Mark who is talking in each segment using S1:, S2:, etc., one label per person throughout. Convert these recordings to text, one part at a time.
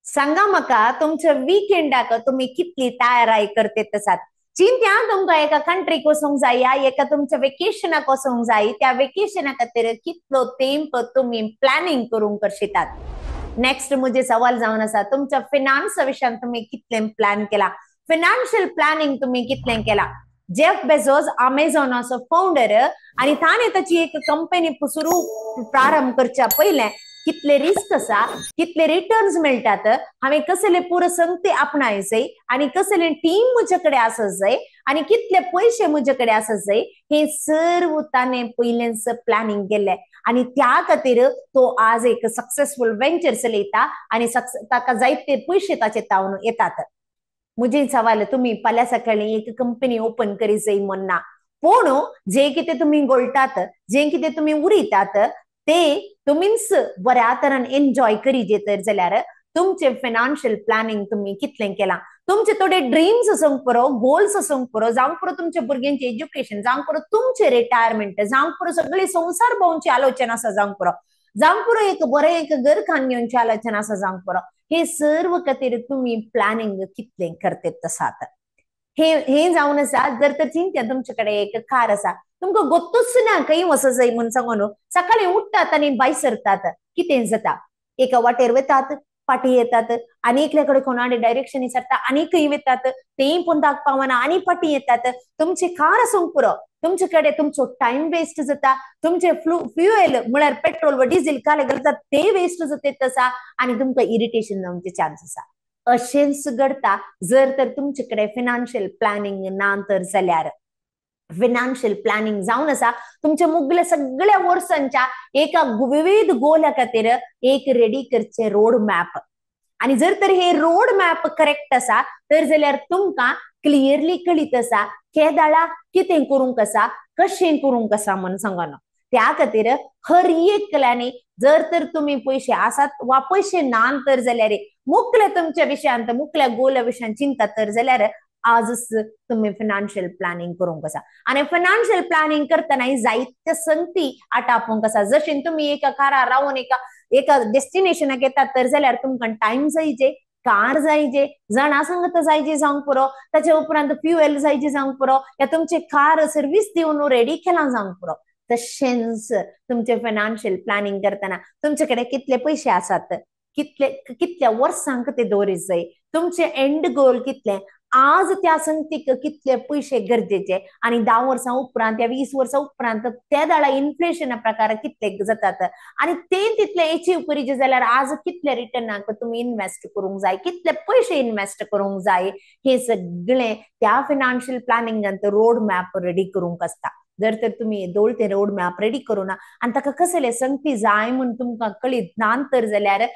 S1: सांगा म्हाका तुमच्या विकेंडाक तुम्ही कितली तयारी करते आसात. चिंत्या तुमका एका कंट्रीक वचूंक जाय या एका तुमच्या वेकेशनाक वचूंक जाय त्या वेकेशना खातीर कितलो तेंप तुम्ही प्लॅनिंग करूंक करशितात. नेक्स्ट मुझे सवाल जावन आसा तुमच्या फिनान्स विशयान तुम्ही कितले प्लॅन केला. फिनान्शियल प्लॅनिंग तुम्ही कितले केला. जेफ बेझोस अमेझॉनाचो फाउंडर आणि ताणे ताची एक कंपनी सुरू प्रारंभ करच्या पहिले कितले रिस्क असा कितले रिटर्न्स मिळतात हांवें कसले पुरो संगती आपणायचे आणि कसले टीम मुझेकडे आसत जाय आणि कितले पैसे मुझेकडे आसत जाय हे सर्व ताणे पयलेंच प्लॅनिंग केले आणि त्या खातीर तो आज एक सक्सेसफुल वेंचर चलयता आणि ताका जायते पैसे ताचे तावन येतात. मुझे सवाल तुम्ही फाल्यां सकाळी एक कंपनी ओपन करी जाय म्हणना पूण जे कितें तुम्ही गोळटात जे कितें तुम्ही उरयतात ते तुम्हीच बऱ्या तरेन एन्जॉय करीजे तर जाल्यार तुमचे फायनान्शियल प्लॅनिंग तुम्ही कितले केला. तुमचे थोडे ड्रीम्स आसूंक पुरो गोल्स आसूंक पुरो जावंक पुरो तुमच्या भुरग्यांचे एज्युकेशन जावंक पुरो तुमचे रिटायरमेंट जावंक पुरो सगळी संसार भोंवची आलोचना आसा जावंक पुरो जावंक पुरो एक बरें एक घर खांदोवची आलोचना आसा जावंक पुरो हे सर्व खातीर तुम्ही प्लॅनिंग कितले करते आसात. हे जावन आसा जर तर चिंत्या तुमच्याकडे एक कार आसा तुमका गोत्तूच ना खंय वचत जाय म्हणून सांगून सकाळी उठतात आणि भायर सरतात कितें जाता एका वाटेर वतात फाटी येतात आणि एकल्याकडे कोणाडे डायरेक्शन विचारता आणि खंय वतात तेय पोंदाक पावना आणि फाटी येतात. तुमची कार आसूंक पुरो तुमच्याकडे तुमचो टाइम वेस्ट जाता तुमचे फ्युएल म्हळ्यार पेट्रोल व डिझेल काय घालतात ते वेस्ट जाते आसा आणि तुमका इरिटेशन जावचे चान्स आसा. अशेंच घडता जर तर तुमच्याकडे फायनान्शियल प्लॅनिंग ना तर जाल्यार. फायनान्शियल प्लॅनिंग जावन आसा तुमच्या मुगल्या सगळ्या वर्सांच्या एका विविध गोला खातीर एक रेडी करचे रोड मॅप आणि जर तर हे रोड मॅप करेक्ट आसा तर जाल्यार तुमका क्लियरली कळीत आसा केदाळा कितें करूंक आसा कशें करूंक आसा म्हणून सांगन. त्या खातीर हर एकल्यानी जर तर तुम्ही पैसे आसात वा पैसे ना तर जाल्यार मुख्य तुमच्या विशयांत मुख्य गोला विशयान चिंता तर जाल्यार आजच तुम्ही फायनान्शियल प्लॅनिंग करूंक आसा. आणि फायनान्शियल प्लॅनिंग करतना जायत्या संगती आटापूंक आसा. जशें तुम्ही एका कारार रावून एका डेस्टिनेशनाक येतात तर जाल्यार तुमकां टाइम जायचे कार जायचे जाणा संगत जायचे जावंक पुरो ताचे उपरांत फ्युएल जायचे जावंक पुरो या तुमचे कार सर्व्हिस दिवन रेडी केला जावंक पुरो. तशेंच तुमचे फायनान्शियल प्लॅनिंग करतना तुमच्याकडे कितले पैसे आसात कितल्या वर्सांक ते दवरीत जाय तुमचे एंड गोल कितले आज त्या संगतीक कितले पैसे गरजेचे आणि 10 वर्सां उपरांत या 20 वर्सां उपरांत त्या दाळा इन्फ्लेशना प्रकार कितले जातात आणि ते तितले अचीव करीचे जाल्यार आज कितले रिटर्नाक तुम्ही इन्वेस्ट करूंक जाय कितले पैसे इन्वेस्ट करूंक जाय हे सगळे त्या फायनान्शियल प्लॅनिंगांत रोड मॅप रेडी करूंक आसता. जर तर तुम्ही दोळते रोड मॅप रेडी करूना आणि ताका कसले संगती जाय म्हणून तुमकां कळीत ना तर जाल्यार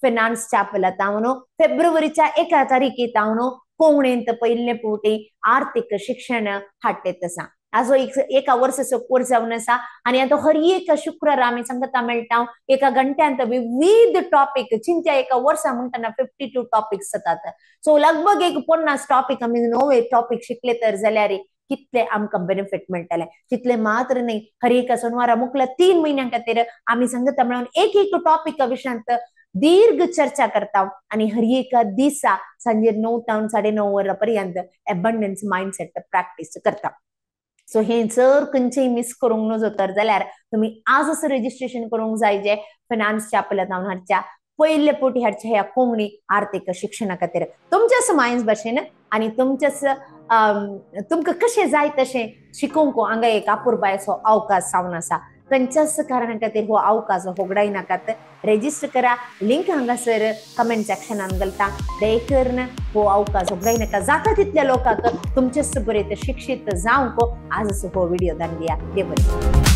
S1: फायनान्स चॅपलांत हांव फेब्रुवारीच्या 1 तारखेक हांव कोंकणींत पयले फावटी आर्थीक शिक्षण हाडटे आसा. आजो एका वर्साचो कोर्स जावन आसा आणि आता हर एक शुक्रार आमी सांगता मेळटा एका घंट्यांत विविध टॉपिक चिंत्या एका वर्सा म्हणटना 52 टॉपिक्स जातात. सो लगभग एक 50 टॉपिक आमी नवे टॉपिक शिकले तर जाल्यार कितले आमकां बेनिफिट मेळटले. तितले मात्र न्ही हर एका सोनवारा मुखल्या 3 महिन्यां खातीर आमी सांगता मेळून एक टॉपिका विशयांत दीर्घ चर्चा करता आणि हर एका दिसा सांजे 9 ते 9:30 वरांपर्यंत अबंडन्स माइंडसेट प्रॅक्टिस करता. सो हे जर खंयचेय मिस करूंक नजो तर जाल्यार तुम्ही आजच रजिस्ट्रेशन करूंक जाय जे फायनान्स चॅपलांत हाडच्या पयले फावटी हाडच्या ह्या कोंकणी आर्थीक शिक्षणा खातीर तुमच्या समायन्स भाशेन आणि तुमच्याच तुमकां कशें जाय तशें शिकोवंक हांगा एक अपुरबायचो अवकाश जावन आसा. खंयच्याच कारणा खातीर हो अवकाश होगडाय नाकात. रेजिस्टर करा लिंक हांगासर कमेंट सेक्शनान घालता. दयकरून हो अवकाश होगडाय नाका. जाता तितल्या लोकांक तुमचेच बरें शिक्षीत जावंक आजच हो व्हिडिओ धाडून दिया. देव बरें.